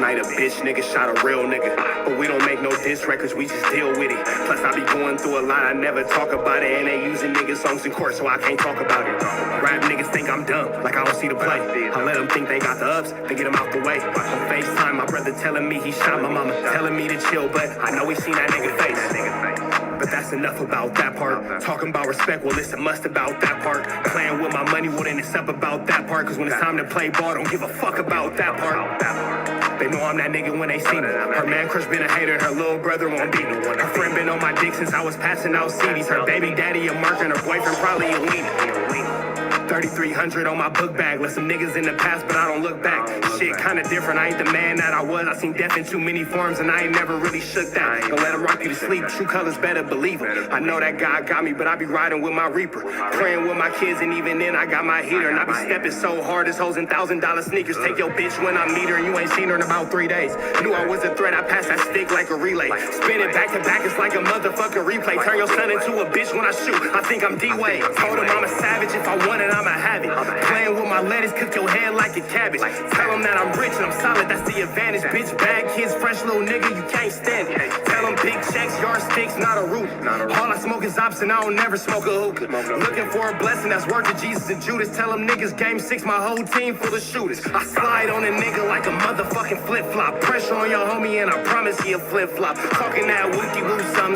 night a bitch nigga shot a real nigga. But we don't make no diss records, we just deal with it. Plus I be going through a lot, I never talk about it. And they using niggas songs in court, so I can't talk about it. Rap niggas think I'm dumb, like I don't see the play. I let them think they got the ups, then get them out the way. On FaceTime, my brother telling me he shot my mama, telling me to chill, but I know he seen that nigga face. But that's enough about that part. Talking about respect, well, it's a must about that part. Playing with my money, well, then it's up about that part. Cause when it's time to play ball, don't give a fuck about that part. They know I'm that nigga when they see me. Her man crush been a hater, her little brother won't beat me. Her friend been on my dick since I was passing out CDs. Her baby daddy a mark and her boyfriend probably a weenie. 3,300 on my book bag. Let some niggas in the past, but I don't look back. Shit kinda different, I ain't the man that I was. I seen death in too many forms and I ain't never really shook that. Don't let him rock you to sleep, true colors better believe him. I know that God got me, but I be riding with my reaper. Praying with my kids and even then I got my heater. And I be stepping so hard, this hoes in $1,000 sneakers. Take your bitch when I meet her and you ain't seen her in about 3 days. Knew I was a threat, I passed that stick like a relay. Spin it back to back, it's like a motherfucking replay. Turn your son into a bitch when I shoot, I think I'm D-Wade. Told him I'm a savage, if I want it, I'ma have it. Playing with my lettuce, cook your head like a cabbage. Tell them that I'm rich and I'm solid, that's the advantage. Bitch, bad kids, fresh little nigga, you can't stand it. Tell them big checks, yardsticks, not a roof. All I smoke is ops and I don't never smoke a hookah. Looking for a blessing that's worth it, Jesus and Judas. Tell them niggas game 6, my whole team full of shooters. I slide on a nigga like a motherfucking flip-flop. Pressure on your homie and I promise he a flip-flop. Talking that wookie-woo, something.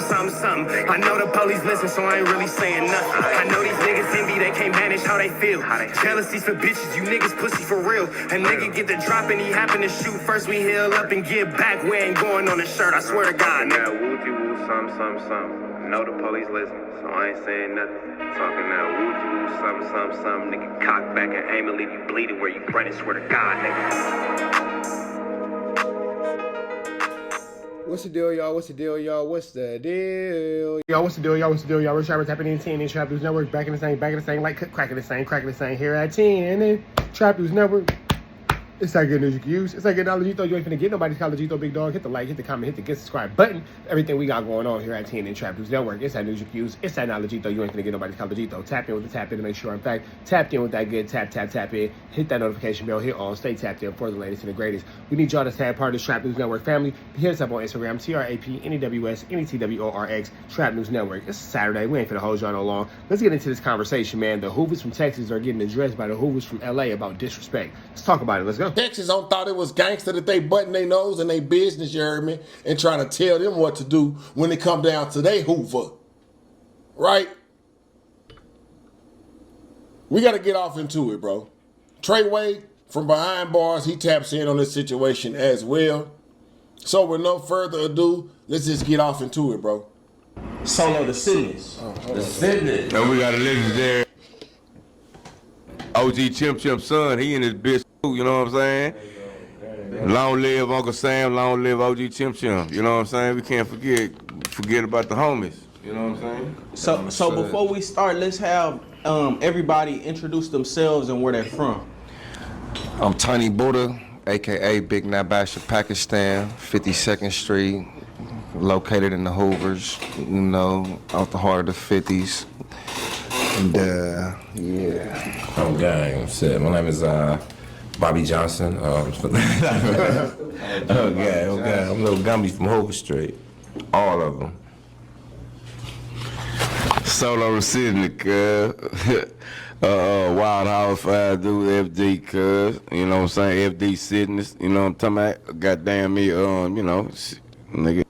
I know the police listen, so I ain't really saying nothing. I know these niggas envy, they can't manage how they feel. Jealousy's for bitches, you niggas pussy for real. A nigga get the drop and he happen to shoot. First we heal up and get back, we ain't going on the shirt, I swear to God, nigga. Wookie-woo, something. I know the police listen, so I ain't saying nothing. Talking that wookie-woo, something. Nigga cock back and aim and leave you bleeding where you running, swear to God, nigga. What's the deal, y'all? What's the deal, y'all? What's the deal? Y'all, what's the deal, y'all? What's the deal, y'all? We're tapping in 10 in Trap News Network. Back in the same, like cracking the same here at 10 in Trap News Network. It's that good news you can use. It's that good knowledge you thought you ain't finna get. Nobody's college you thought, big dog. Hit the like, hit the comment, hit the get subscribe button. Everything we got going on here at 10 in Trap News Network. It's that news you can use. It's that knowledge you thought you ain't finna get. Nobody's college you thought. Tap in with the tap in to make sure, in fact, tapped in with that good tap in. Hit that notification bell. Hit all. Stay tapped in for the latest and the greatest. We need y'all to stay a part of this Trap News Network family. Hit us up on Instagram, TRAPNEWS Trap News Network. It's Saturday. We ain't finna hold y'all no long. Let's get into this conversation, man. The Hoovers from Texas are getting addressed by the Hoovers from LA about disrespect. Let's talk about it. Let's go. Texas on thought it was gangster that they button their nose in their business, you heard me, and trying to tell them what to do when it come down to their Hoover. Right? We got to get off into it, bro. Treyway from behind bars, he taps in on this situation as well. So with no further ado, let's just get off into it, bro. Solo the Sydneys. The Sydney. And we got a legend there. OG Chimp's son, he in his bitch too, you know what I'm saying? Long live Uncle Sam, long live OG Chimp. You know what I'm saying? We can't forget about the homies. You know what I'm saying? So before we start, let's have everybody introduce themselves and where they're from. I'm Tiny Buddha, aka Big Nabash of Pakistan, 52nd Street, located in the Hoovers, you know, out the heart of the 50s. And yeah. I'm gang. Shit, my name is Bobby Johnson. Okay. I'm little Gumby from Hoover Street. All of them. Solo Sydney, cuz. Wild House 5 dude, FD, cuz. You know what I'm saying? FD Sydney. You know what I'm talking about? Goddamn me, you know, nigga.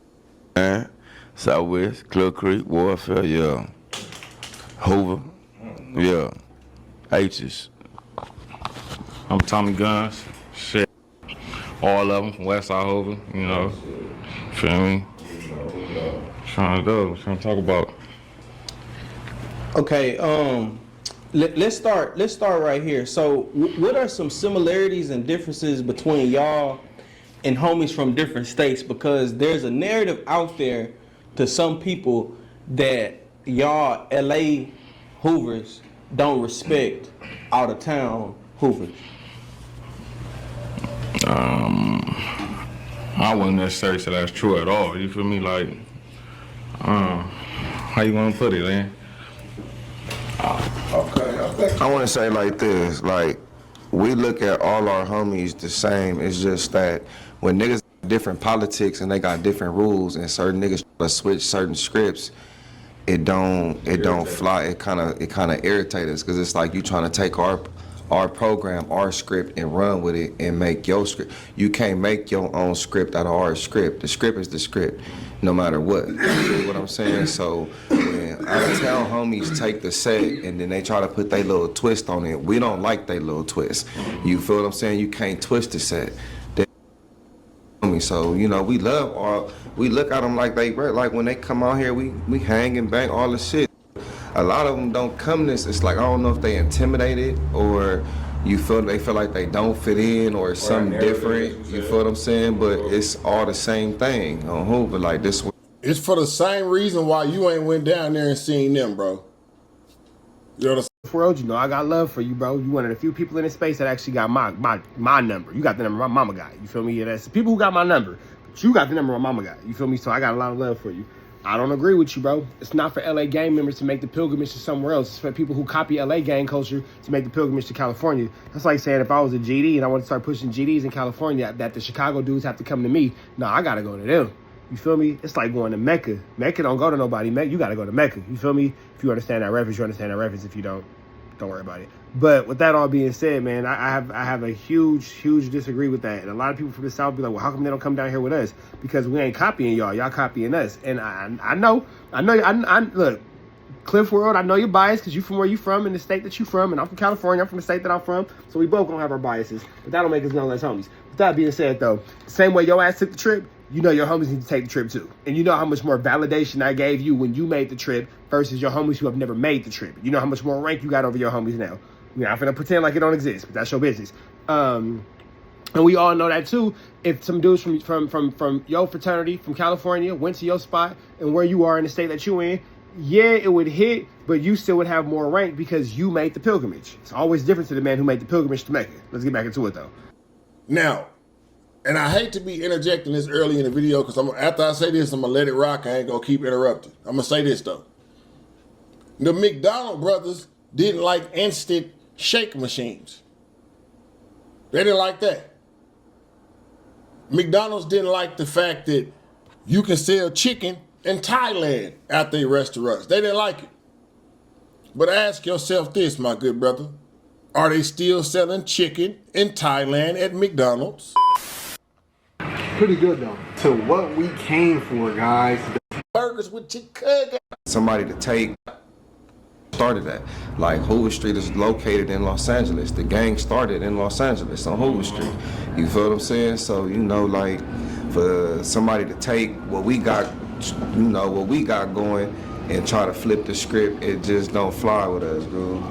Southwest, Club Creek, Warfare, yeah. Hoover, yeah. H's. I'm Tommy Guns, shit, all of them from Westside Hoover, you know, feel me? Trying to talk about. Okay, let's start right here. So, what are some similarities and differences between y'all and homies from different states? Because there's a narrative out there to some people that y'all LA Hoovers don't respect out of town Hoovers. I wouldn't necessarily say that's true at all. You feel me? Like, how you want to put it, man? Okay, I want to say like this, like, we look at all our homies the same. It's just that when niggas different politics and they got different rules and certain niggas try to switch certain scripts, it don't fly. It kind of irritates us because it's like you trying to take our program, our script, and run with it and make your script. You can't make your own script out of our script. The script is the script, no matter what. You feel what I'm saying? So when out of town homies take the set and then they try to put their little twist on it, we don't like their little twist. You feel what I'm saying? You can't twist the set. So you know we look at them like they like when they come out here we hang and bang all the shit. A lot of them don't come this. It's like I don't know if they intimidated or they feel like they don't fit in or something different. You feel what I'm saying? But it's all the same thing on Hoover. Like this. It's for the same reason why you ain't went down there and seen them, bro. You know what I'm saying? World, you know I got love for you, bro. You one of the few people in this space that actually got my number. You got the number my mama got. You feel me? That's the people who got my number. But you got the number my mama got. You feel me? So I got a lot of love for you. I don't agree with you, bro. It's not for LA gang members to make the pilgrimage to somewhere else. It's for people who copy LA gang culture to make the pilgrimage to California. That's like saying if I was a GD and I want to start pushing GDs in California, that the Chicago dudes have to come to me. No, I gotta go to them. You feel me? It's like going to Mecca. Mecca don't go to nobody. You gotta go to Mecca. You feel me? If you understand that reference, you understand that reference. If you don't worry about it. But with that all being said, man, I have a huge disagree with that. And a lot of people from the South be like, well, how come they don't come down here with us? Because we ain't copying y'all. Y'all copying us. And I know. Look, Cliff World, I know you're biased because you from where you from and the state that you from. And I'm from California. I'm from the state that I'm from. So we both gonna have our biases. But that don't make us no less homies. With that being said, though, same way your ass took the trip, you know your homies need to take the trip too. And you know how much more validation I gave you when you made the trip versus your homies who have never made the trip. You know how much more rank you got over your homies now. You're not finna pretend like it don't exist, but that's your business. And we all know that too. If some dudes from your fraternity from California went to your spot and where you are in the state that you in, yeah, it would hit, but you still would have more rank because you made the pilgrimage. It's always different to the man who made the pilgrimage to Mecca. Let's get back into it though. Now, and I hate to be interjecting this early in the video because after I say this, I'm going to let it rock. I ain't going to keep interrupting. I'm going to say this, though. The McDonald brothers didn't like instant shake machines. They didn't like that. McDonald's didn't like the fact that you can sell chicken in Thailand at their restaurants. They didn't like it. But ask yourself this, my good brother. Are they still selling chicken in Thailand at McDonald's? Pretty good though. To what we came for, guys. Burgers with chicken. Somebody to take started that. Like Hoover Street is located in Los Angeles. The gang started in Los Angeles on Hoover Street. You feel what I'm saying? So, you know, like for somebody to take what we got, you know, what we got going and try to flip the script, it just don't fly with us, dude.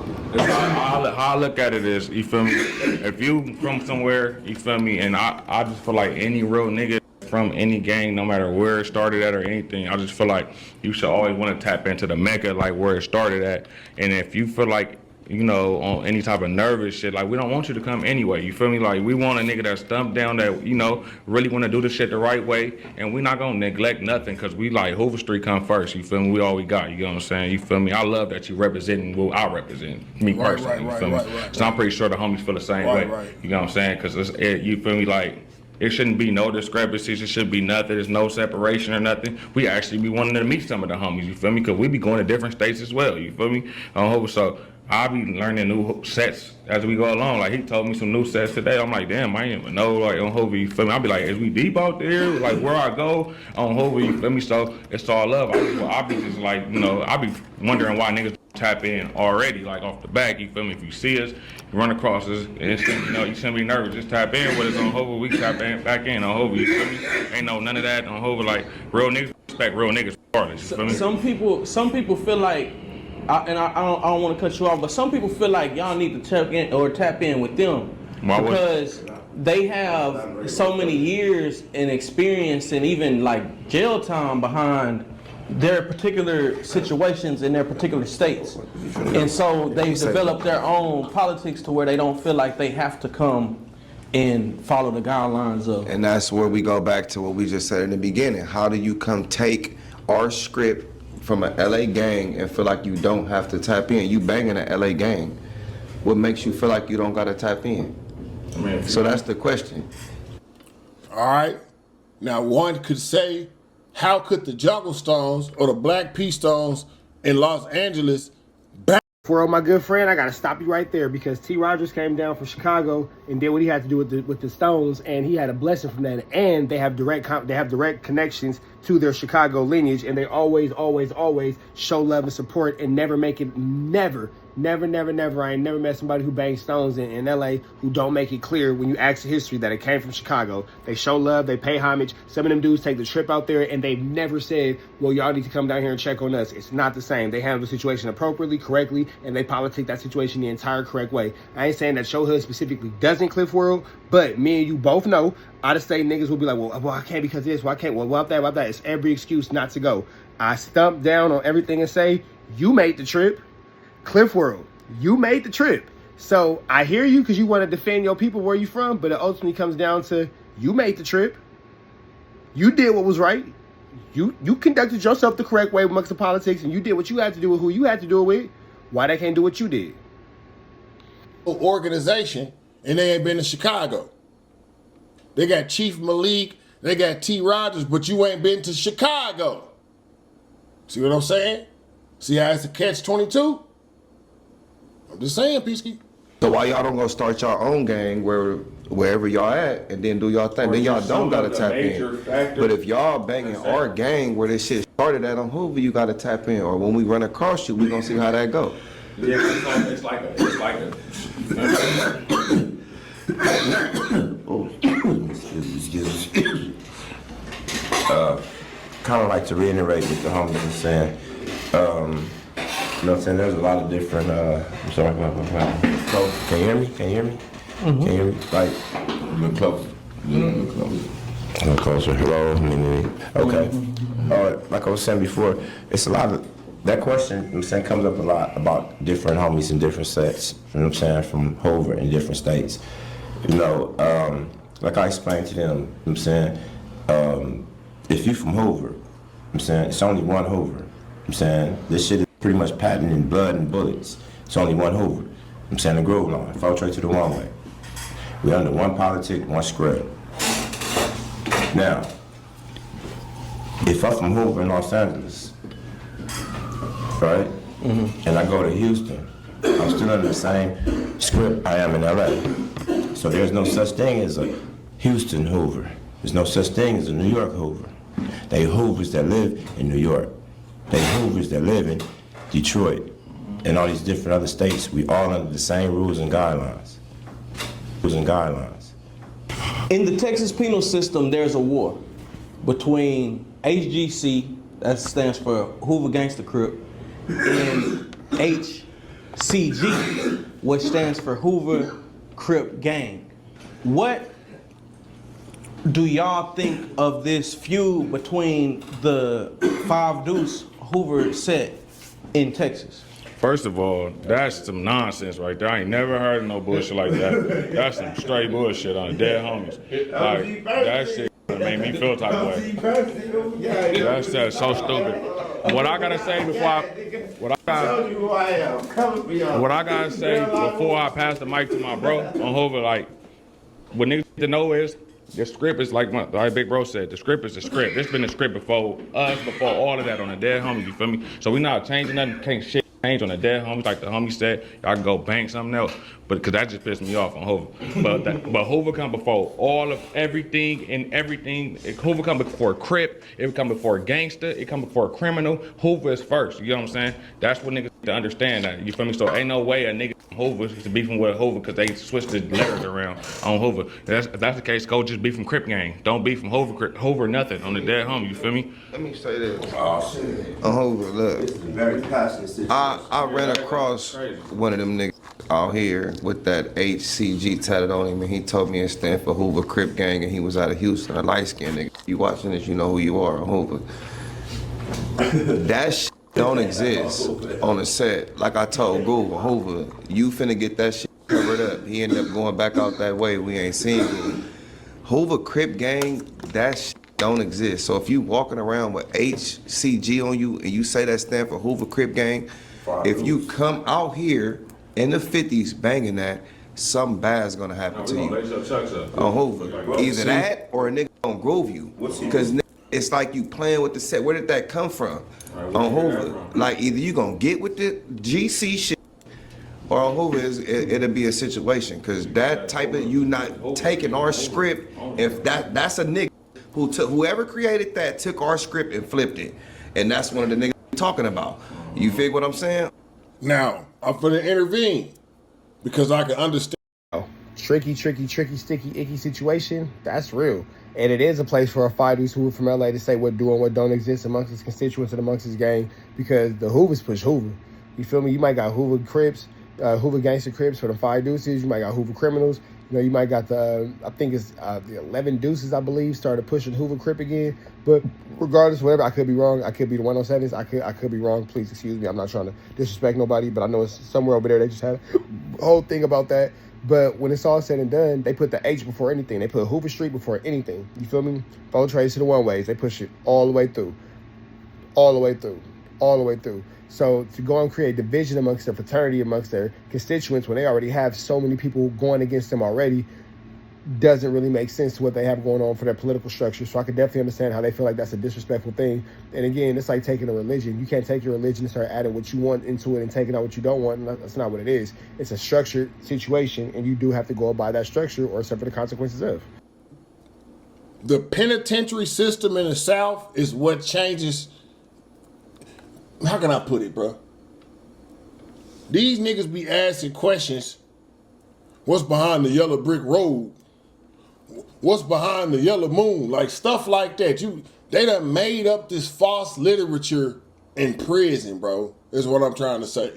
How I look at it is, you feel me? If you from somewhere, you feel me, and I just feel like any real nigga from any gang, no matter where it started at or anything, I just feel like you should always want to tap into the Mecca, like where it started at. And if you feel like, you know, on any type of nervous shit, like we don't want you to come anyway, you feel me? Like we want a nigga that's thumped down that, you know, really want to do the shit the right way, and we not gonna neglect nothing because we like Hoover Street come first, you feel me? We all we got, you know what I'm saying? You feel me? I love that you representing what I represent, me personally, you feel me? So I'm pretty sure the homies feel the same way, you know what I'm saying? Because you feel me, like, it shouldn't be no discrepancies. It should be nothing. There's no separation or nothing. We actually be wanting to meet some of the homies, you feel me? Because we be going to different states as well, you feel me? So I'll be learning new sets as we go along. Like, he told me some new sets today. I'm like, damn, I didn't even know, like, on Hoover, you feel me? I'll be like, is we deep out there? Like, where I go on Hoover, you feel me? So it's all love. I'll be just like, you know, I'll be wondering why niggas tap in already, like, off the back, you feel me? If you see us, you run across us, you know, you shouldn't be nervous. Just tap in with us on Hoover. We tap in, back in on Hoover, you feel me? Ain't no none of that on Hoover. Like, real niggas respect real niggas regardless, you feel me? Some people feel like, I don't want to cut you off, but some people feel like y'all need to tap in with them because they have so many years and experience and even like jail time behind their particular situations in their particular states, and so they've developed their own politics to where they don't feel like they have to come and follow the guidelines of. And that's where we go back to what we just said in the beginning. How do you come take our script from an LA gang and feel like you don't have to tap in? You banging an LA gang. What makes you feel like you don't gotta tap in? So that's the question. All right. Now, one could say, how could the Juggle Stones or the Black P Stones in Los Angeles For my good friend, I gotta stop you right there because T. Rogers came down from Chicago and did what he had to do with the Stones, and he had a blessing from that. And they have direct connections to their Chicago lineage, and they always show love and support and never make it never. I ain't never met somebody who bangs Stones in LA who don't make it clear when you ask the history that it came from Chicago. They show love, they pay homage. Some of them dudes take the trip out there and they've never said, well, y'all need to come down here and check on us. It's not the same. They handle the situation appropriately, correctly, and they politic that situation the entire correct way. I ain't saying that Show Hood specifically doesn't Cliff World, but me and you both know out-of-state niggas will be like, well, I can't because of this, well, I can't, well, about that. It's every excuse not to go. I stump down on everything and say, you made the trip. Cliff World, you made the trip. So I hear you because you want to defend your people where you from, but it ultimately comes down to you made the trip. You did what was right. You conducted yourself the correct way amongst the politics, and you did what you had to do with who you had to do it with. Why they can't do what you did? organization and they ain't been to Chicago? They got Chief Malik, they got T. Rogers, but you ain't been to Chicago. See what I'm saying? See how it's a catch-22? I'm just saying, Peasky. So why y'all don't go start your own gang wherever y'all at and then do y'all thing? Then y'all don't gotta tap in. But if y'all banging our gang where this shit started at on Hoover, you gotta tap in. Or when we run across you, we gonna see how that go. Yeah, it's like a. Oh, excuse me. Kind of like to reiterate what the homie was saying. You know what I'm saying? There's a lot of different, I'm sorry, so, can you hear me? Can you hear me? Mm-hmm. Can you hear me? Like, a little closer. A little closer. Hello? Okay. All right, like I was saying before, it's a lot of, that question, I'm saying, comes up a lot about different homies in different sets, you know what I'm saying, from Hoover in different states. You know, like I explained to them, you know what I'm saying, if you from Hoover, I'm saying, it's only one Hoover. I'm saying, this shit is pretty much patented in blood and bullets. It's only one Hoover. I'm saying, the Grove line, infiltrate to the one way. We under one politic, one script. Now, if I'm from Hoover in Los Angeles, right, and I go to Houston, I'm still under the same script I am in LA. So there's no such thing as a Houston Hoover. There's no such thing as a New York Hoover. They Hoovers that live in New York. They Hoovers that live in Detroit and all these different other states. We all under the same rules and guidelines. In the Texas penal system, there's a war between HGC, that stands for Hoover Gangster Crip, and HCG, which stands for Hoover Crip Gang. What do y'all think of this feud between the Five Deuce Hoover set in Texas? First of all, that's some nonsense right there. I ain't never heard of no bullshit like that. That's some straight bullshit on dead homies. Like, that shit made me feel type of way. That's so stupid. What I gotta say before I pass the mic to my bro on Hoover, like, what niggas need to know is, the script is like Big Bro said, the script is the script. It's been the script before us, before all of that on the dead homies, you feel me? So we not changing nothing, can't shit change on the dead homies, like the homie said, y'all can go bank something else, but cause that just pissed me off on Hoover. But Hoover come before all of everything and everything. Hoover come before a Crip, it come before a gangster, it come before a criminal. Hoover is first, you know what I'm saying? That's what niggas need to understand that, you feel me? So ain't no way a nigga from Hoover is beefing with Hoover cause they switched the letters around on Hoover. If that's the case, go just be from Crip gang. Don't be from Hoover nothing on the dead homie, you feel me? Let me say this. On Hoover, look. Very passionate situation. I ran across one of them niggas out here with that HCG tatted on him, and he told me it stand for Hoover Crip Gang, and he was out of Houston, a light-skinned nigga. You watching this, you know who you are on Hoover. That shit don't exist on the set. Like I told Google, Hoover, you finna get that shit covered up. He ended up going back out that way. We ain't seen it. Hoover Crip Gang, that shit don't exist. So if you walking around with HCG on you and you say that stand for Hoover Crip Gang, if you come out here in the 50s banging that, something bad's gonna happen to you. Lace your chucks up. On Hoover. Either that or a nigga gonna groove you. Because it's like you playing with the set. Where did that come from? On Hoover. Like either you gonna get with the GC shit or on Hoover it'll be a situation. Cause that type of you not taking our script, if that's a nigga who took, whoever created that took our script and flipped it. And that's one of the niggas we talking about. You feel what I'm saying? Now, I'm finna intervene because I can understand. Tricky, sticky, icky situation, that's real. And it is a place for a fighters who are from LA to say what do and what don't exist amongst his constituents and amongst his gang, because the Hoovers push Hoover. You feel me? You might got Hoover Crips, Hoover Gangster Crips for the 5 deuces. You might got Hoover Criminals. You know, you might got the, I think it's the 11 deuces, I believe, started pushing Hoover Crip again. But regardless, whatever, I could be wrong. I could be the 107s. I could be wrong. Please excuse me. I'm not trying to disrespect nobody, but I know it's somewhere over there they just had a whole thing about that. But when it's all said and done, they put the H before anything. They put Hoover Street before anything. You feel me? Both trades to the one-ways. They push it all the way through. All the way through. All the way through. So to go and create division amongst their fraternity, amongst their constituents, when they already have so many people going against them already, doesn't really make sense to what they have going on for their political structure. So I can definitely understand how they feel like that's a disrespectful thing. And again, it's like taking a religion. You can't take your religion and start adding what you want into it and taking out what you don't want. And that's not what it is. It's a structured situation, and you do have to go by that structure or suffer the consequences of. The penitentiary system in the South is what changes. How can I put it, bro? These niggas be asking questions. What's behind the yellow brick road? What's behind the yellow moon? Like stuff like that. They done made up this false literature in prison, bro, is what I'm trying to say.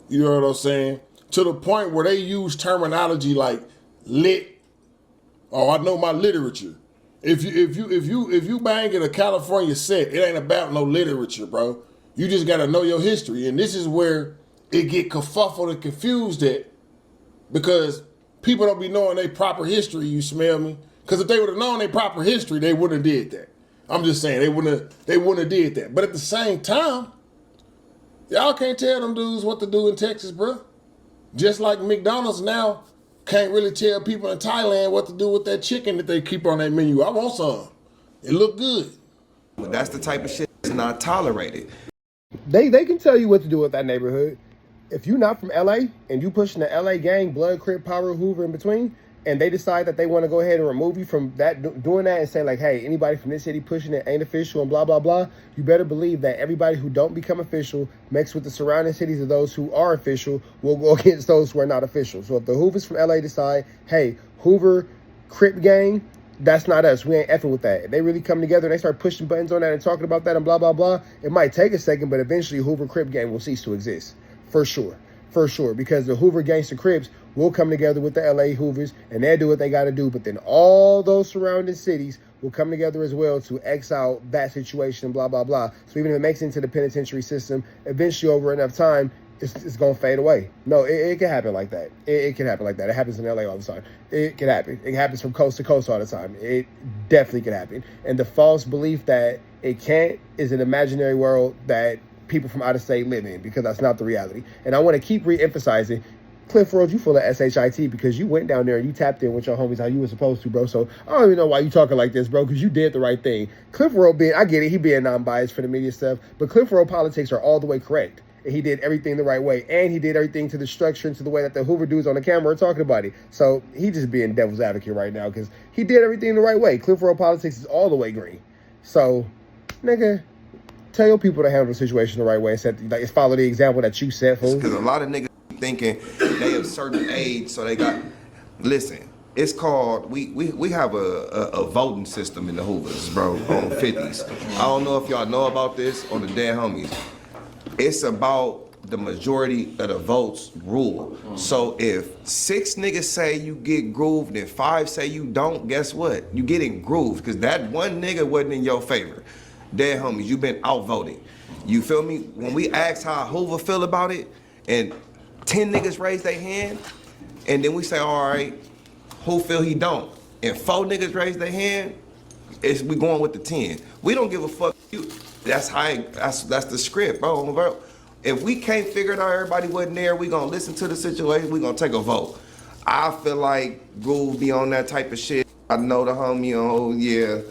You know what I'm saying? To the point where they use terminology like lit. Oh, I know my literature. If you bang at a California set, it ain't about no literature, bro. You just gotta know your history. And this is where it get kerfuffled and confused at, because people don't be knowing their proper history, you smell me? Because if they would have known their proper history, they wouldn't have did that. I'm just saying, they wouldn't have did that. But at the same time, y'all can't tell them dudes what to do in Texas, bro. Just like McDonald's now can't really tell people in Thailand what to do with that chicken that they keep on their menu. I want some. It look good. But that's the type of shit that's not tolerated. They can tell you what to do with that neighborhood. If you're not from LA and you pushing the LA gang, Blood, Crip, Power, Hoover in between, and they decide that they want to go ahead and remove you from that, doing that and say like, hey, anybody from this city pushing it ain't official and blah, blah, blah, you better believe that everybody who don't become official mixed with the surrounding cities of those who are official will go against those who are not official. So if the Hoovers from LA decide, hey, Hoover, Crip gang, that's not us. We ain't effing with that. If they really come together and they start pushing buttons on that and talking about that and blah, blah, blah, it might take a second, but eventually Hoover Crip gang will cease to exist. For sure. For sure. Because the Hoover Gangster Crips will come together with the LA Hoovers and they'll do what they got to do. But then all those surrounding cities will come together as well to X out that situation, blah, blah, blah. So even if it makes it into the penitentiary system, eventually over enough time, it's going to fade away. No, it can happen like that. It can happen like that. It happens in LA all the time. It can happen. It happens from coast to coast all the time. It definitely can happen. And the false belief that it can't is an imaginary world that people from out of state live in, because that's not the reality. And I want to keep re-emphasizing, Cliff Rhodes, you full of SHIT because you went down there and you tapped in with your homies how you were supposed to, bro. So I don't even know why you talking like this, bro, because you did the right thing. Cliff Rhodes I get it, he being non-biased for the media stuff, but Cliff Rhodes politics are all the way correct. And he did everything the right way. And he did everything to the structure and to the way that the Hoover dudes on the camera are talking about it. So he just being devil's advocate right now because he did everything the right way. Cliff Rhodes politics is all the way green. So, nigga, tell your people to handle the situation the right way and follow the example that you set for. Because a lot of niggas thinking they have certain age, so they got. Listen, it's called. We have a voting system in the Hoovers, bro, on 50s. I don't know if y'all know about this on the Dead Homies. It's about the majority of the votes rule. So if 6 niggas say you get grooved and 5 say you don't, guess what? You getting grooved because that one nigga wasn't in your favor. Dead Homies, you been outvoted. You feel me? When we ask how Hoover feel about it, and 10 niggas raise their hand, and then we say, all right, who feel he don't? And 4 niggas raise their hand, we going with the 10. We don't give a fuck. That's the script, bro. If we can't figure it out, everybody wasn't there, we gonna listen to the situation, we gonna take a vote. I feel like Groove be on that type of shit. I know the homie, oh yeah,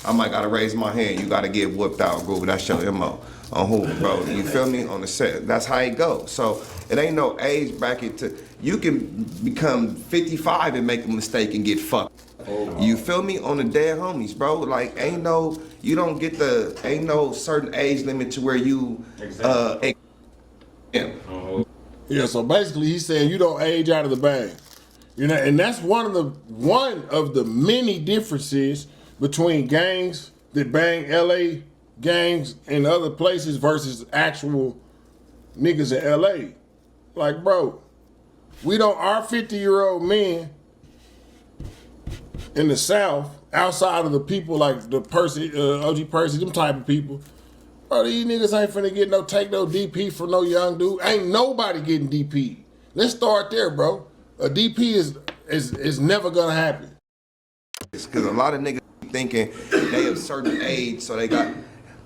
I might gotta raise my hand. You gotta get whooped out, Groove. That's your MO on Hoover, bro. You feel me? On the set. That's how it goes. So it ain't no age bracket to, you can become 55 and make a mistake and get fucked. You feel me? On the dead homies, bro. Like, ain't no, you don't get the, ain't no certain age limit to where you, Yeah, so basically he's saying you don't age out of the bang. You know, and that's one of the many differences between gangs that bang LA gangs in other places versus actual niggas in LA. Like, bro, our 50-year-old men in the South, outside of the people like the Percy, OG Percy, them type of people, bro, these niggas ain't finna take no DP from no young dude. Ain't nobody getting DP. Let's start there, bro. A DP is never gonna happen. Because a lot of niggas thinking they of certain age, so they got,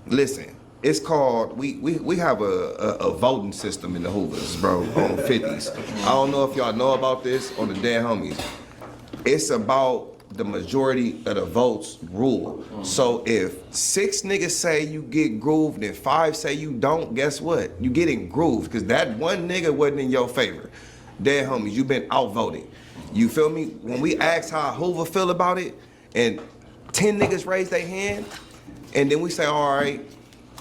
listen, it's called, we have a voting system in the Hoovers, bro, on 50s. I don't know if y'all know about this on the dead homies. It's about the majority of the votes rule. So if 6 niggas say you get grooved and 5 say you don't, guess what? You getting grooved, because that one nigga wasn't in your favor. Dead homies, you been outvoted. You feel me? When we ask how Hoover feel about it, and 10 niggas raise their hand, and then we say, all right,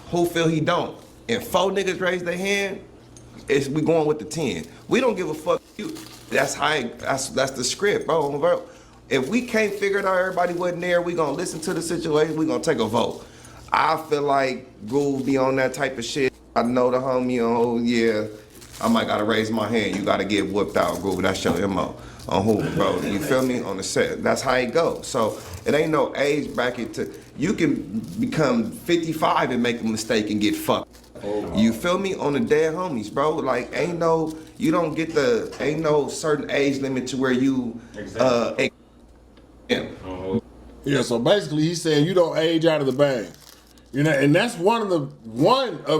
who feel he don't? And 4 niggas raise their hand, we going with the 10. We don't give a fuck you. That's how, that's the script, bro. If we can't figure it out, everybody wasn't there, we gonna listen to the situation, we gonna take a vote. I feel like Groove be on that type of shit. I know the homie, oh yeah, I might gotta raise my hand. You gotta get whooped out, Groove. That's your MO on Hoover, bro. You feel me? On the set. That's how it goes. So it ain't no age bracket to, you can become 55 and make a mistake and get fucked. You feel me? On the dead homies, bro. Like, ain't no, you don't get the, ain't no certain age limit to where you, Yeah, so basically he's saying you don't age out of the bang. You know, and that's one of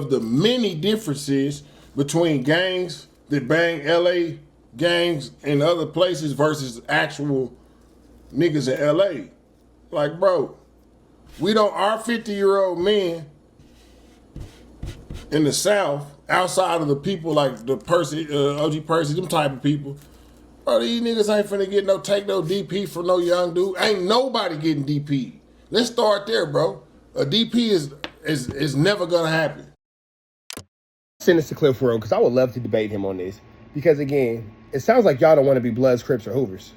the many differences between gangs that bang LA gangs in other places versus actual niggas in LA. Like, bro, our 50-year-old men in the South, outside of the people like the Percy, OG Percy, them type of people, bro, these niggas ain't finna take no DP from no young dude. Ain't nobody getting DP. Let's start there, bro. A DP is never gonna happen. Send this to Cliff Road because I would love to debate him on this. Because again, it sounds like y'all don't want to be Bloods, Crips, or Hoovers,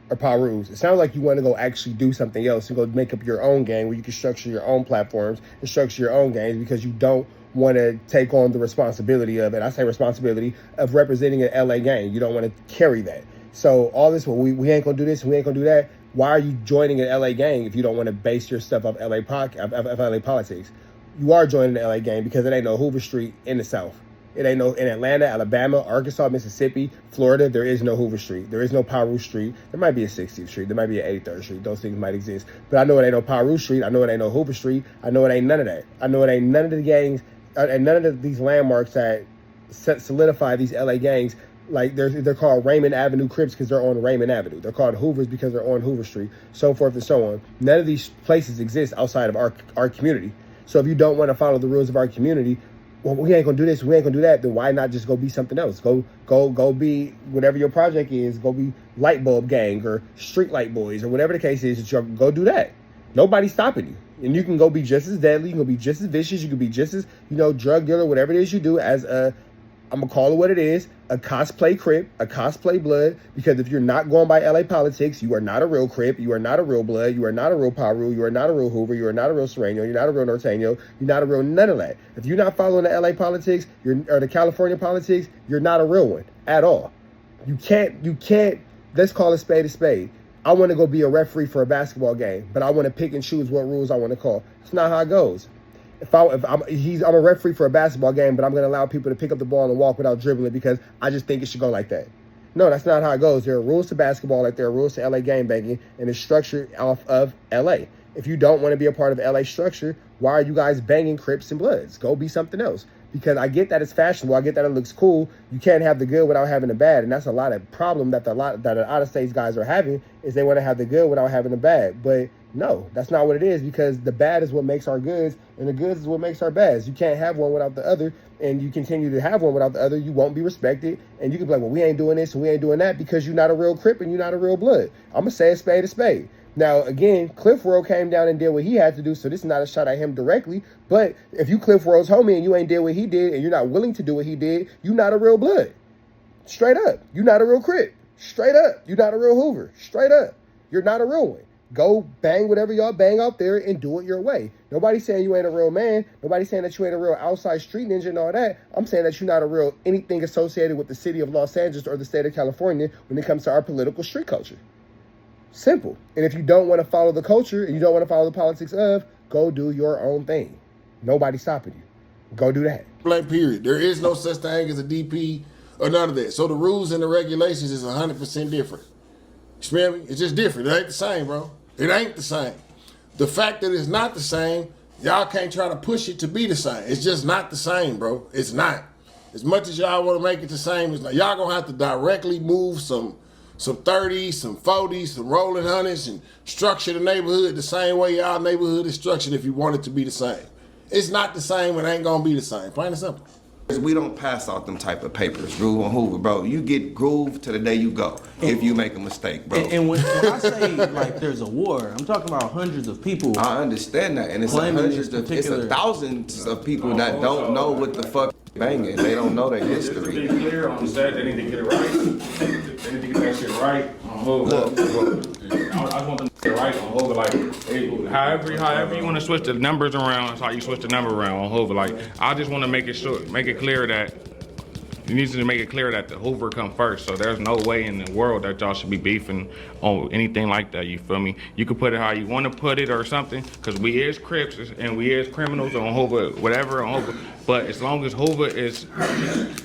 or Pirus. It sounds like you want to go actually do something else and go make up your own gang where you can structure your own platforms and structure your own gangs because you don't want to take on the responsibility of, and I say responsibility, of representing an LA gang. You don't want to carry that. So all this, well, we ain't gonna do this, we ain't gonna do that. Why are you joining an LA gang if you don't want to base your stuff off LA politics? You are joining the LA gang because it ain't no Hoover Street in the South. It ain't no, in Atlanta, Alabama, Arkansas, Mississippi, Florida, there is no Hoover Street. There is no Piru Street. There might be a 60th Street. There might be an 83rd Street. Those things might exist. But I know it ain't no Piru Street. I know it ain't no Hoover Street. I know it ain't none of that. I know it ain't none of the gangs and none of these landmarks that solidify these LA gangs. Like they're called Raymond Avenue Crips because they're on Raymond Avenue. They're called Hoovers because they're on Hoover Street, so forth and so on. None of these places exist outside of our community. So if you don't want to follow the rules of our community, well, we ain't gonna do this, we ain't gonna do that, then why not just go be something else? Go be whatever your project is, go be Light Bulb Gang or Street Light Boys or whatever the case is, go do that. Nobody's stopping you. And you can go be just as deadly, you can go be just as vicious, you can be just as, drug dealer, whatever it is you do as I'm gonna call it what it is, a cosplay Crip, a cosplay Blood, because if you're not going by LA politics, you are not a real Crip, you are not a real Blood, you are not a real Piru, you are not a real Hoover, you are not a real Sereno, you're not a real Norteño, you're not a real none of that. If you're not following the LA politics, or the California politics, you're not a real one at all. You can't, let's call a spade a spade. I want to go be a referee for a basketball game, but I want to pick and choose what rules I want to call. It's not how it goes. I'm a referee for a basketball game, but I'm going to allow people to pick up the ball and walk without dribbling because I just think it should go like that. No, that's not how it goes. There are rules to basketball like there are rules to LA game banging, and it's structured off of LA. If you don't want to be a part of LA structure, why are you guys banging Crips and Bloods? Go be something else. because I get that it's fashionable, I get that it looks cool. You can't have the good without having the bad, and that's a lot of problem that the out of states guys are having, is they want to have the good without having the bad. But no, that's not what it is, because the bad is what makes our goods, and the goods is what makes our bads. You can't have one without the other, and you continue to have one without the other, you won't be respected, and you can be like, well, we ain't doing this and we ain't doing that because you're not a real Crip and you're not a real blood. I'm gonna say a spade a spade. Now, again, Cliff World came down and did what he had to do, so this is not a shot at him directly, but if you Cliff World's homie and you ain't did what he did and you're not willing to do what he did, you're not a real blood. Straight up. You're not a real Crip. Straight up. You're not a real Hoover. Straight up. You're not a real one. Go bang whatever y'all bang out there and do it your way. Nobody's saying you ain't a real man. Nobody's saying that you ain't a real outside street ninja and all that. I'm saying that you're not a real anything associated with the city of Los Angeles or the state of California when it comes to our political street culture. Simple. And if you don't want to follow the culture and you don't want to follow the politics of, go do your own thing. Nobody's stopping you. Go do that. Blank period. There is no such thing as a DP or none of that. So the rules and the regulations is 100% different. You smell me? It's just different. It ain't the same, bro. It ain't the same. The fact that it's not the same, y'all can't try to push it to be the same. It's just not the same, bro. It's not. As much as y'all want to make it the same, it's not. Y'all gonna have to directly move some 30s, some 40s, some rolling hundreds, and structure the neighborhood the same way y'all neighborhood is structured if you want it to be the same. It's not the same. It ain't gonna be the same. Plain and simple. We don't pass out them type of papers, Groove on Hoover, bro. You get grooved to the day you go if you make a mistake, bro. And when I say like there's a war, I'm talking about hundreds of people. I understand that, and it's thousands of people that don't know what the fuck banging. They don't know their history. They need to be clear on that. They need to get it right. They need to get that shit right on Hoover. I just want them to get it right on Hoover. Like, however you want to switch the numbers around, that's how you switch the number around on Hoover. Like, I just want to make it clear that you need to make it clear that the Hoover come first. So there's no way in the world that y'all should be beefing on anything like that. You feel me? You can put it how you want to put it or something, because we is Crips and we is criminals on Hoover, whatever on Hoover. But as long as Hoover is,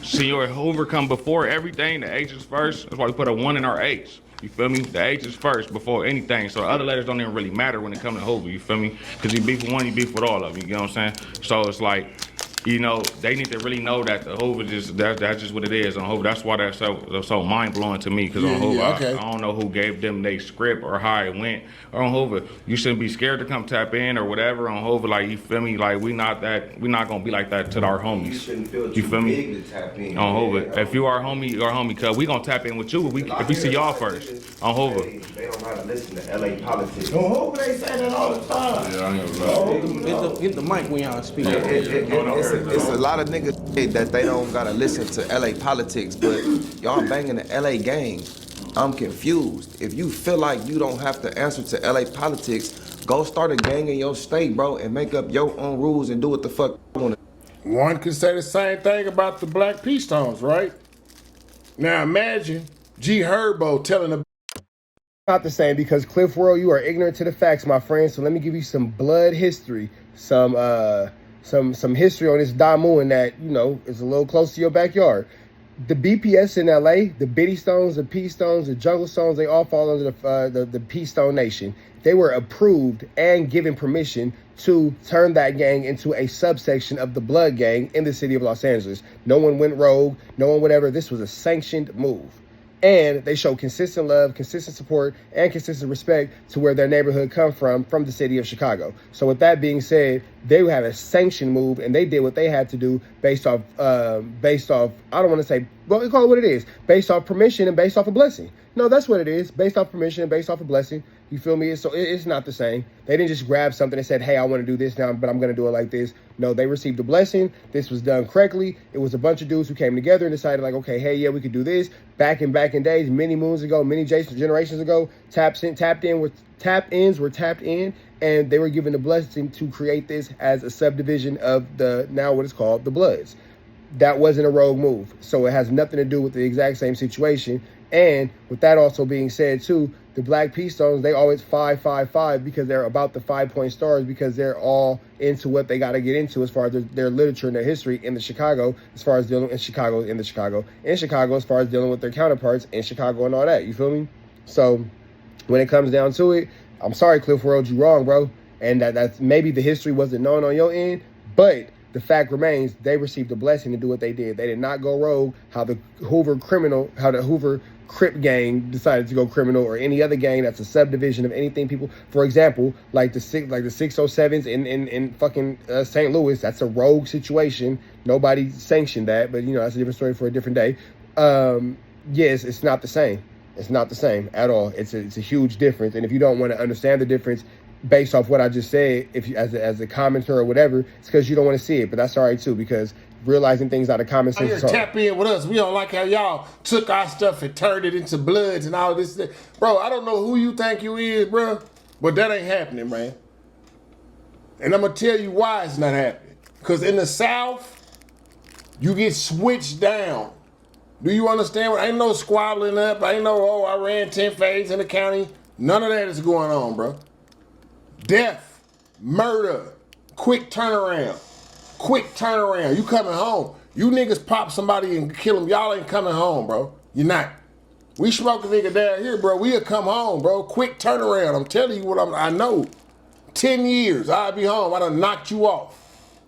Senor Hoover come before everything, the H is first. That's why we put a 1 in our H. You feel me? The H is first before anything. So other letters don't even really matter when it comes to Hoover. You feel me? Because you beef with one, you beef with all of them. You know what I'm saying? So it's like, you know, they need to really know that the Hoover that's just what it is on Hoover. That's why that's so mind blowing to me. Because on Hoover, okay. I don't know who gave them their script or how it went. On Hoover, you shouldn't be scared to come tap in or whatever on Hoover. Like, you feel me? Like, we not gonna be like that to our homies. You shouldn't feel you too feel me? big to tap in. On Hoover, if you are a homie, you're a homie. Cause we gonna tap in with you if we see y'all first on Hoover. They don't know how to listen to LA politics. On Hoover, they say that all the time. Yeah, I know. Get the mic when y'all speak. It's a lot of niggas that they don't gotta listen to LA politics, but y'all banging the LA gang. I'm confused. If you feel like you don't have to answer to LA politics, go start a gang in your state, bro, and make up your own rules and do what the fuck you want. One could say the same thing about the Black Peace Stones, right? Now imagine G Herbo telling a Not the same, because Cliff World, you are ignorant to the facts, my friend. So let me give you some blood history, some history on this Damu, and that, you know, is a little close to your backyard. The BPS in LA, the Biddy Stones, the P Stones, the Jungle Stones, they all fall under the P Stone Nation. They were approved and given permission to turn that gang into a subsection of the Blood Gang in the city of Los Angeles. No one went rogue, no one whatever. This was a sanctioned move. And they show consistent love, consistent support, and consistent respect to where their neighborhood come from the city of Chicago. So with that being said, they had a sanctioned move, and they did what they had to do based off, I don't want to say, well, we call it what it is, based off permission and based off a blessing. No, that's what it is, based off permission and based off a blessing. You feel me? So it's not the same. They didn't just grab something and said, hey, I want to do this now, but I'm going to do it like this. No, they received a blessing. This was done correctly. It was a bunch of dudes who came together and decided like, okay, hey, yeah, we could do this. Back in days, many moons ago, many generations ago, tap-ins were tapped in, and they were given the blessing to create this as a subdivision of now what is called the Bloods. That wasn't a rogue move. So it has nothing to do with the exact same situation. And with that also being said too, the Black Peace Stones, they always 5-5-5 because they're about the 5-point stars, because they're all into what they got to get into as far as their literature and their history in Chicago, as far as dealing in Chicago, as far as dealing with their counterparts in Chicago and all that. You feel me? So when it comes down to it, I'm sorry, Cliff World, you wrong, bro. And that's maybe the history wasn't known on your end, but the fact remains they received a blessing to do what they did. They did not go rogue how the Hoover Crip gang decided to go criminal, or any other gang that's a subdivision of anything people. For example, like the 607s in fucking St. Louis, that's a rogue situation. Nobody sanctioned that, but you know, that's a different story for a different day. Yes, it's not the same. It's not the same at all. It's a huge difference. And if you don't want to understand the difference based off what I just said, if you, as a commenter or whatever, it's because you don't want to see it. But that's all right too, because realizing things out of common sense is hard. Tap in with us. We don't like how y'all took our stuff and turned it into bloods and all this. Bro, I don't know who you think you is, bro, but that ain't happening, man. And I'm going to tell you why it's not happening. Because in the South, you get switched down. Do you understand? Ain't no squabbling up. Ain't no, oh, I ran 10 fades in the county. None of that is going on, bro. Death, murder, quick turnaround. Quick turnaround. You coming home. You niggas pop somebody and kill them. Y'all ain't coming home, bro. You're not. We smoke a nigga down here, bro. We'll come home, bro. Quick turnaround. I'm telling you what I know. 10 years, I'll be home. I done knocked you off.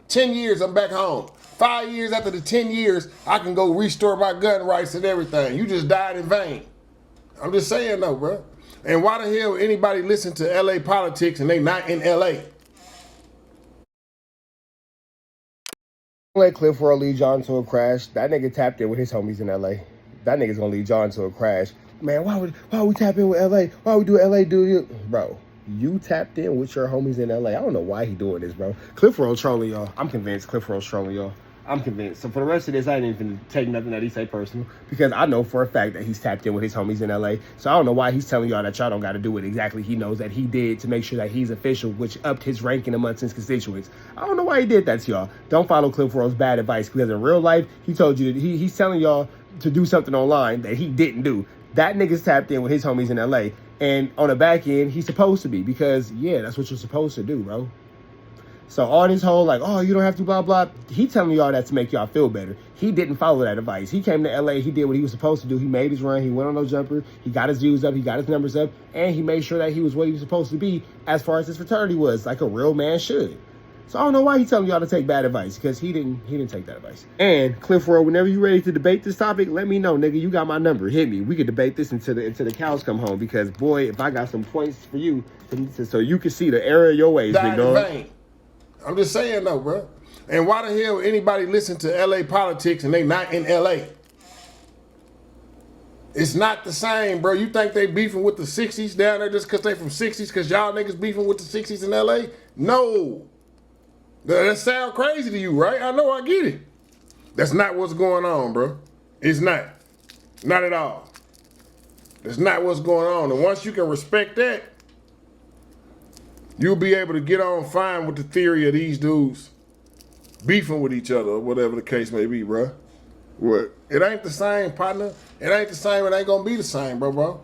10 years, I'm back home. 5 years after the 10 years, I can go restore my gun rights and everything. You just died in vain. I'm just saying though, bro. And why the hell anybody listen to LA politics and they not in LA? Let Cliff World lead y'all into a crash. That nigga tapped in with his homies in LA. That nigga's gonna lead y'all into a crash. Man, why would we tap in with LA? Why would we do LA do you? Bro, you tapped in with your homies in LA. I don't know why he doing this, bro. Cliff World trolling y'all. I'm convinced Cliff World's trolling y'all. I'm convinced. So for the rest of this, I didn't even take nothing that he say personal, because I know for a fact that he's tapped in with his homies in LA. So I don't know why he's telling y'all that y'all don't got to do it exactly. He knows that he did to make sure that he's official, which upped his ranking amongst his constituents. I don't know why he did that to y'all. Don't follow Cliff World's bad advice, because in real life, he told you that he's telling y'all to do something online that he didn't do. That nigga's tapped in with his homies in LA. And on the back end, he's supposed to be, because, yeah, that's what you're supposed to do, bro. So all this whole, like, oh, you don't have to blah, blah, he telling y'all that to make y'all feel better. He didn't follow that advice. He came to LA, he did what he was supposed to do. He made his run, he went on no jumper, he got his views up, he got his numbers up, and he made sure that he was what he was supposed to be as far as his fraternity was, like a real man should. So I don't know why he's telling y'all to take bad advice, because he didn't take that advice. And Cliff World, whenever you're ready to debate this topic, let me know, nigga. You got my number. Hit me. We could debate this until the cows come home, because boy, if I got some points for you, so you can see the error of your ways, big dog. I'm just saying though, bro. And why the hell anybody listen to LA politics and they not in LA? It's not the same, bro. You think they beefing with the 60s down there just because they from 60s, because y'all niggas beefing with the 60s in LA? No. That sound crazy to you, right? I know, I get it. That's not what's going on, bro. It's not. Not at all. That's not what's going on. And once you can respect that, you'll be able to get on fine with the theory of these dudes beefing with each other, or whatever the case may be, bro. What? It ain't the same, partner. It ain't the same. It ain't gonna be the same, bro.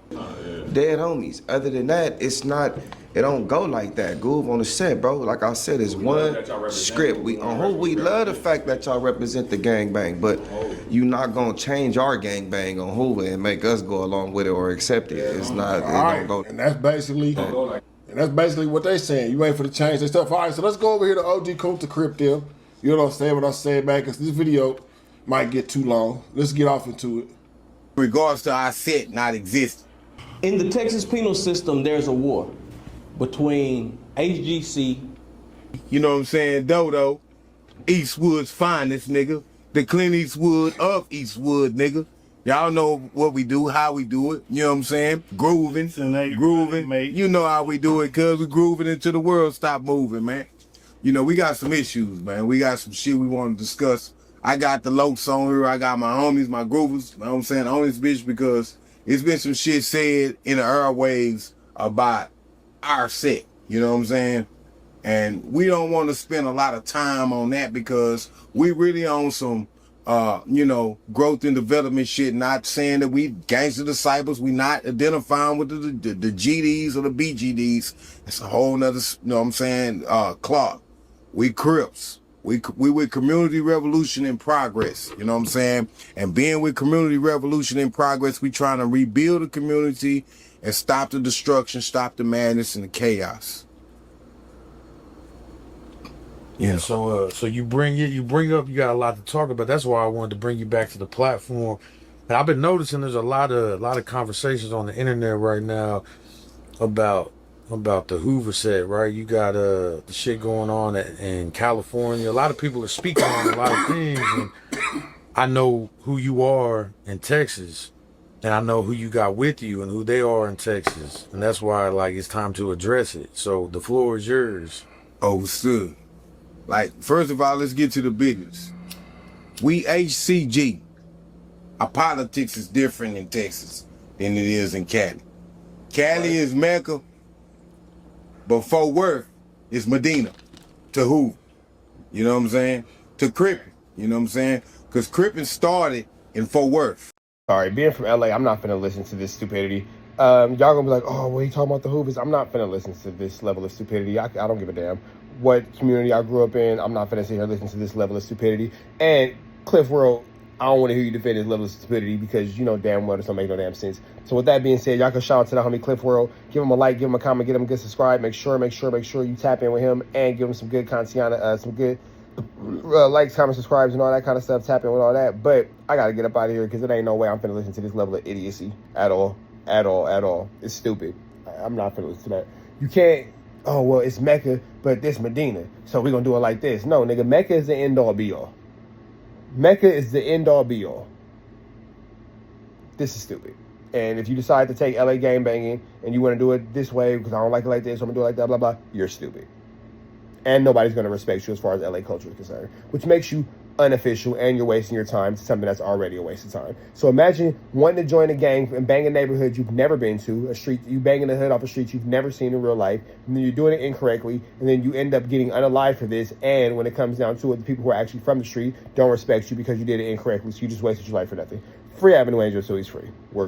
Dead homies. Other than that, it's not. It don't go like that. Groove on the set, bro. Like I said, it's one script. We love the fact that y'all represent the gangbang, but you not gonna change our gangbang on Hoover and make us go along with it or accept it. It's not. It don't go. And that's basically. And that's basically what they saying. You ain't for to change their stuff. All right, so let's go over here to OG Kunta Crip there. You know what I'm saying? What I said back, because this video might get too long. Let's get off into it. Regards to our set not existing. In the Texas penal system, there's a war between HGC. You know what I'm saying? Dodo, Eastwood's finest, nigga. The Clint Eastwood of Eastwood, nigga. Y'all know what we do, how we do it. You know what I'm saying? Grooving. You know how we do it, cuz we grooving until the world stop moving, man. You know, we got some issues, man. We got some shit we want to discuss. I got the Lokes on here. I got my homies, my groovers. You know what I'm saying? On this bitch, because it's been some shit said in the airwaves about our set. You know what I'm saying? And we don't want to spend a lot of time on that, because we really on some you know, growth and development shit. Not saying that we gangster disciples. We not identifying with the GDs or the BGDs. It's a whole nother, you know what I'm saying, cloth. We Crips. We with Community Revolution in Progress. You know what I'm saying? And being with Community Revolution in Progress, we trying to rebuild the community and stop the destruction, stop the madness and the chaos. Yeah. So you bring up, you got a lot to talk about. That's why I wanted to bring you back to the platform. And I've been noticing there's a lot of conversations on the internet right now about the Hoover set, right? You got the shit going on in California. A lot of people are speaking on a lot of things, and I know who you are in Texas, and I know who you got with you and who they are in Texas, and that's why like it's time to address it. So the floor is yours. Overstood. Like, first of all, let's get to the business. We HCG. Our politics is different in Texas than it is in Cali. Cali is Mecca, but Fort Worth is Medina to Hoover. You know what I'm saying? To Crippin'. You know what I'm saying? Because Crippin' started in Fort Worth. All right, being from LA, I'm not finna listen to this stupidity. Y'all gonna be like, oh, well, he talking about the Hoovers. I'm not finna listen to this level of stupidity. I don't give a damn what community I grew up in. I'm not finna sit here and listen to this level of stupidity. And Cliff World, I don't want to hear you defend this level of stupidity because you know damn well this don't make no damn sense. So with that being said, y'all can shout out to the homie Cliff World. Give him a like, give him a comment, get him a good subscribe. Make sure you tap in with him and give him some good content, some good likes, comments, subscribes, and all that kind of stuff. Tap in with all that. But I gotta get up out of here because it ain't no way I'm finna listen to this level of idiocy at all. It's stupid. I'm not finna listen to that. You can't, oh, well, it's Mecca, but this Medina, so we're gonna do it like this. No, nigga, Mecca is the end-all be-all. Mecca is the end-all be-all. This is stupid. And if you decide to take LA game banging and you want to do it this way because I don't like it like this, so I'm gonna do it like that, blah, blah, you're stupid. And nobody's gonna respect you as far as LA culture is concerned, which makes you unofficial and you're wasting your time to something that's already a waste of time. So imagine wanting to join a gang and bang a neighborhood you've never been to, a street, you banging the hood off a street you've never seen in real life, and then you're doing it incorrectly, and then you end up getting unalived for this, and when it comes down to it, the people who are actually from the street don't respect you because you did it incorrectly, so you just wasted your life for nothing. Free Avenue Angel, so he's free. We're